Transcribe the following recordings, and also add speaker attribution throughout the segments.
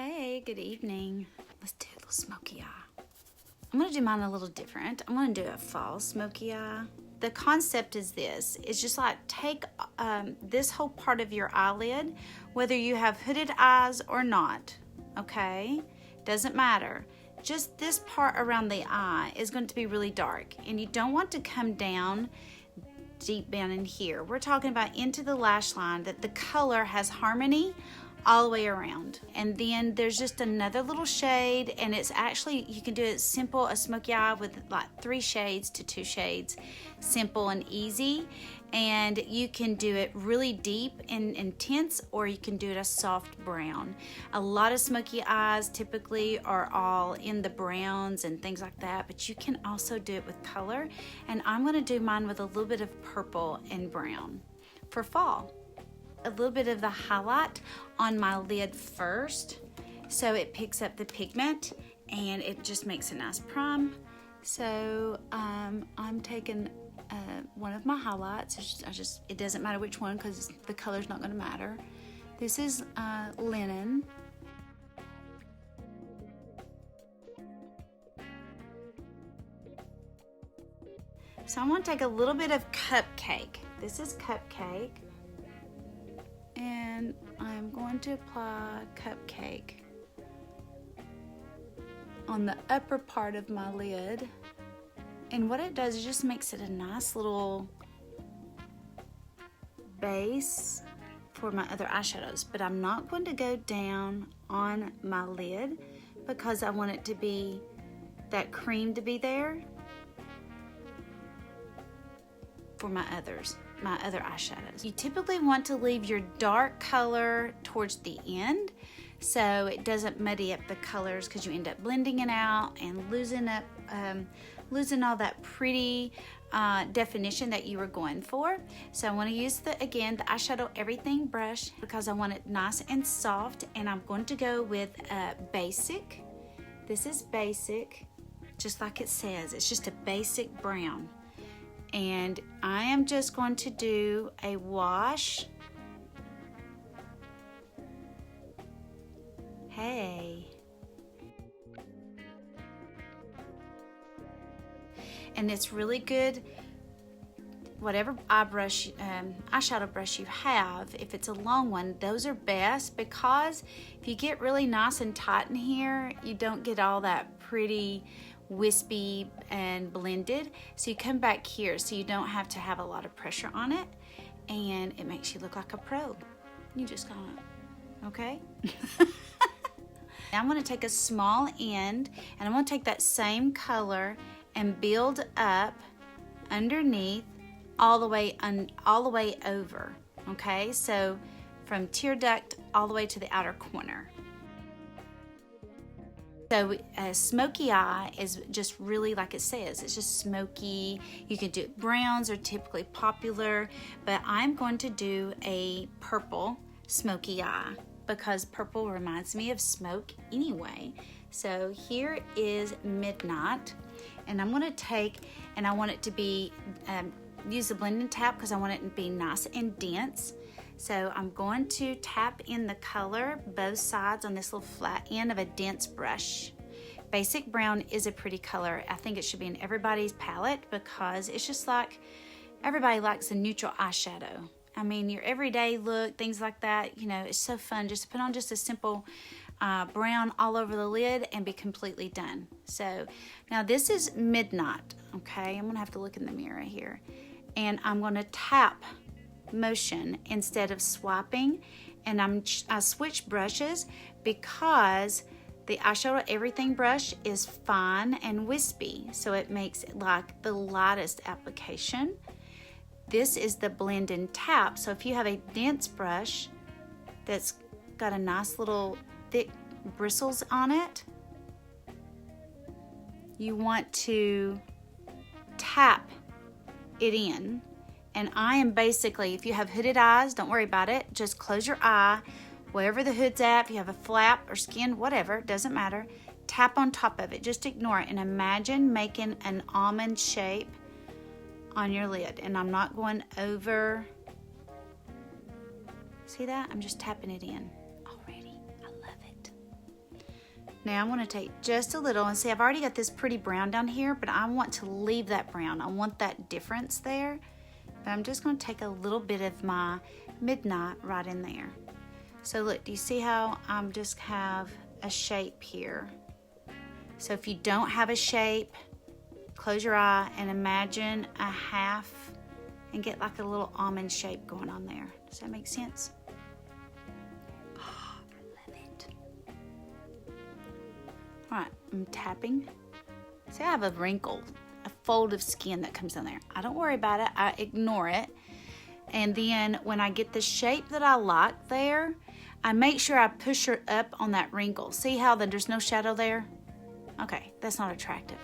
Speaker 1: Hey, good evening. Let's do a little smoky eye. I'm gonna do mine a little different. I'm gonna do a fall smoky eye. The concept is this. It's just like take this whole part of your eyelid, whether you have hooded eyes or not, okay? Doesn't matter. Just this part around the eye is going to be really dark, and you don't want to come down deep down in here. We're talking about into the lash line, that the color has harmony all the way around. And then there's just another little shade, and it's actually, you can do it simple, a smoky eye with like 3 shades to 2 shades, simple and easy. And you can do it really deep and intense, or you can do it a soft brown. A lot of smoky eyes typically are all in the browns and things like that, but you can also do it with color. And I'm gonna do mine with a little bit of purple and brown for fall. A little bit of the highlight on my lid first, so it picks up the pigment and it just makes a nice prime. So I'm taking one of my highlights. It doesn't matter which one because the color's not going to matter. This is linen. So I'm going to take a little bit of Cupcake. This is Cupcake. And I'm going to apply Cupcake on the upper part of my lid. And what it does is just makes it a nice little base for my other eyeshadows. But I'm not going to go down on my lid because I want it to be, that cream to be there for my other eyeshadows. You typically want to leave your dark color towards the end so it doesn't muddy up the colors, because you end up blending it out and losing all that pretty definition that you were going for. So I want to use the eyeshadow everything brush because I want it nice and soft, and I'm going to go with basic. This is basic, just like it says. It's just a basic brown. And I am just going to do a wash. Hey. And it's really good, whatever eyeshadow brush you have, if it's a long one, those are best, because if you get really nice and tight in here, you don't get all that pretty wispy and blended. So you come back here so you don't have to have a lot of pressure on it, and it makes you look like a pro. You just got it, okay? Now I'm going to take a small end, and I'm going to take that same color and build up underneath all the way over, okay? So from tear duct all the way to the outer corner. So a smoky eye is just really, like it says, it's just smoky. You can do browns are typically popular, but I'm going to do a purple smoky eye because purple reminds me of smoke anyway. So here is Midnight, and I'm going to take, and I want it to be, use the blending tap because I want it to be nice and dense. So I'm going to tap in the color both sides on this little flat end of a dense brush. Basic brown is a pretty color. I think it should be in everybody's palette because it's just like everybody likes a neutral eyeshadow. I mean, your everyday look, things like that, you know, it's so fun just to put on just a simple brown all over the lid and be completely done. So now this is Midnight, okay? I'm gonna have to look in the mirror here. And I'm gonna tap motion instead of swiping, and I switch brushes because the eyeshadow everything brush is fine and wispy, so it makes it like the lightest application. This is the blend and tap, so if you have a dense brush that's got a nice little thick bristles on it, you want to tap it in. And I am basically, if you have hooded eyes, don't worry about it. Just close your eye, wherever the hood's at. If you have a flap or skin, whatever, doesn't matter. Tap on top of it. Just ignore it and imagine making an almond shape on your lid. And I'm not going over. See that? I'm just tapping it in already. I love it. Now I'm going to take just a little, and see, I've already got this pretty brown down here, but I want to leave that brown. I want that difference there. But I'm just going to take a little bit of my Midnight right in there. So look, do you see how I'm just have a shape here? So if you don't have a shape, close your eye and imagine a half and get like a little almond shape going on there. Does that make sense? Oh, I love it. All right, I'm tapping. See, I have a wrinkle, a fold of skin that comes on there. I don't worry about it. I ignore it. And then when I get the shape that I like there, I make sure I push her up on that wrinkle. See how there's no shadow there? Okay, that's not attractive.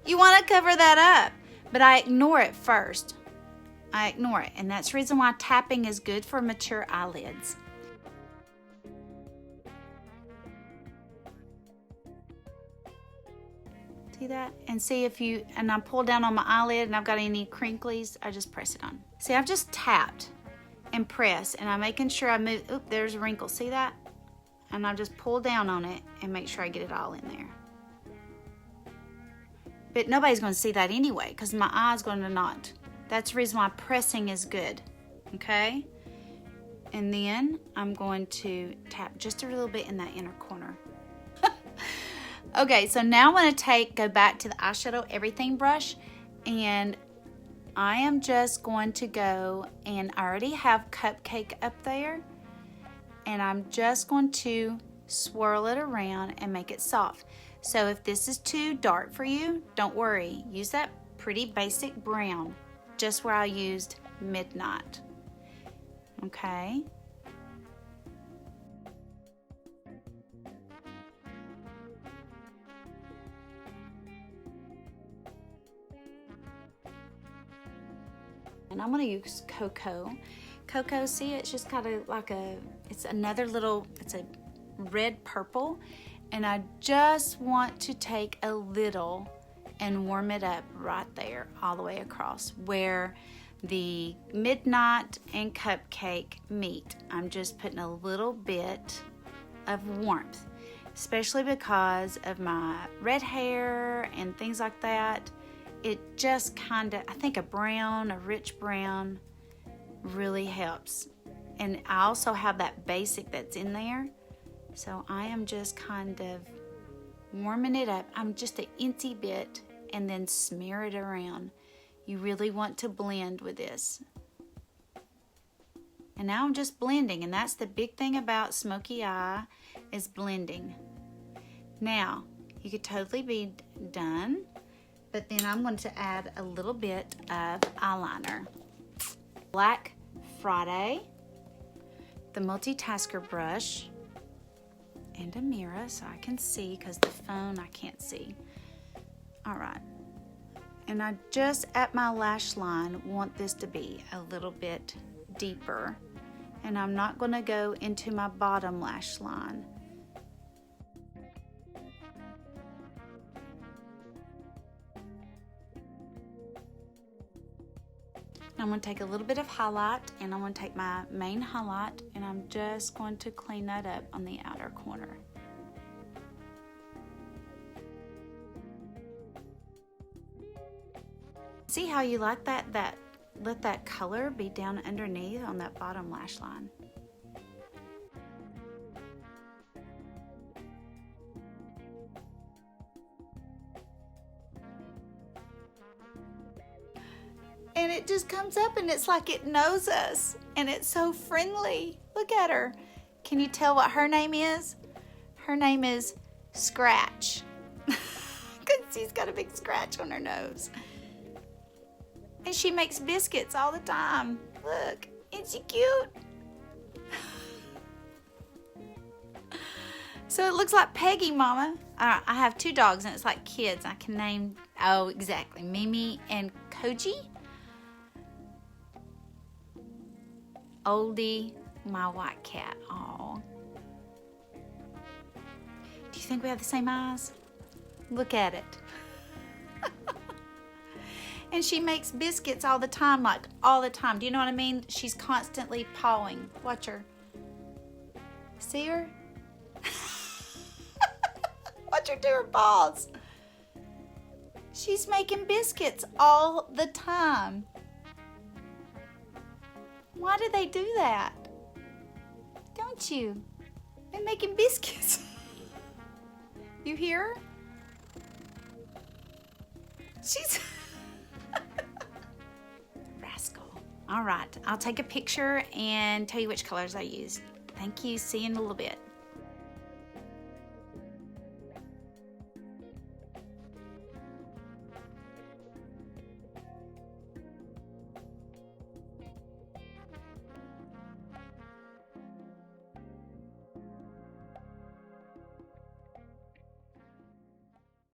Speaker 1: You want to cover that up, but I ignore it first. I ignore it, and that's the reason why tapping is good for mature eyelids. See that? And see if you, and I pull down on my eyelid and I've got any crinklies, I just press it on. See, I've just tapped and pressed, and I'm making sure I move, oop, there's a wrinkle, see that? And I just pull down on it and make sure I get it all in there. But nobody's going to see that anyway because my eye's going to not. That's the reason why pressing is good, okay? And then I'm going to tap just a little bit in that inner corner. Okay, so now I'm going to go back to the eyeshadow everything brush, and I am just going to go, and I already have Cupcake up there, and I'm just going to swirl it around and make it soft. So if this is too dark for you, don't worry. Use that pretty basic brown, just where I used Midnight. Okay. And I'm going to use Cocoa. Cocoa, see, it's just kind of like it's another little, it's a red purple. And I just want to take a little and warm it up right there all the way across where the Midnight and Cupcake meet. I'm just putting a little bit of warmth, especially because of my red hair and things like that. It just kind of, I think a rich brown really helps. And I also have that basic that's in there. So I am just kind of warming it up. I'm just an incy bit and then smear it around. You really want to blend with this. And now I'm just blending, and that's the big thing about Smokey Eye is blending. Now, you could totally be done, but then I'm going to add a little bit of eyeliner. Black Friday, the multitasker brush, and a mirror so I can see, because the phone I can't see. All right, and I just at my lash line want this to be a little bit deeper, and I'm not going to go into my bottom lash line. I'm going to take a little bit of highlight, and I'm going to take my main highlight, and I'm just going to clean that up on the outer corner. See how you like that? Let that color be down underneath on that bottom lash line. And it just comes up, and it's like it knows us, and it's so friendly. Look at her. Can you tell what her name is? Her name is Scratch. Because she's got a big scratch on her nose. And she makes biscuits all the time. Look, isn't she cute? So it looks like Peggy, Mama. I have 2 dogs, and it's like kids. I can name, oh, exactly, Mimi and Koji. Oldie, my white cat. Aw. Do you think we have the same eyes? Look at it. And she makes biscuits all the time, like all the time. Do you know what I mean? She's constantly pawing. Watch her. See her? Watch her do her paws. She's making biscuits all the time. Why do they do that? Don't you? They're making biscuits. You hear her? She's... Rascal. All right, I'll take a picture and tell you which colors I used. Thank you. See you in a little bit.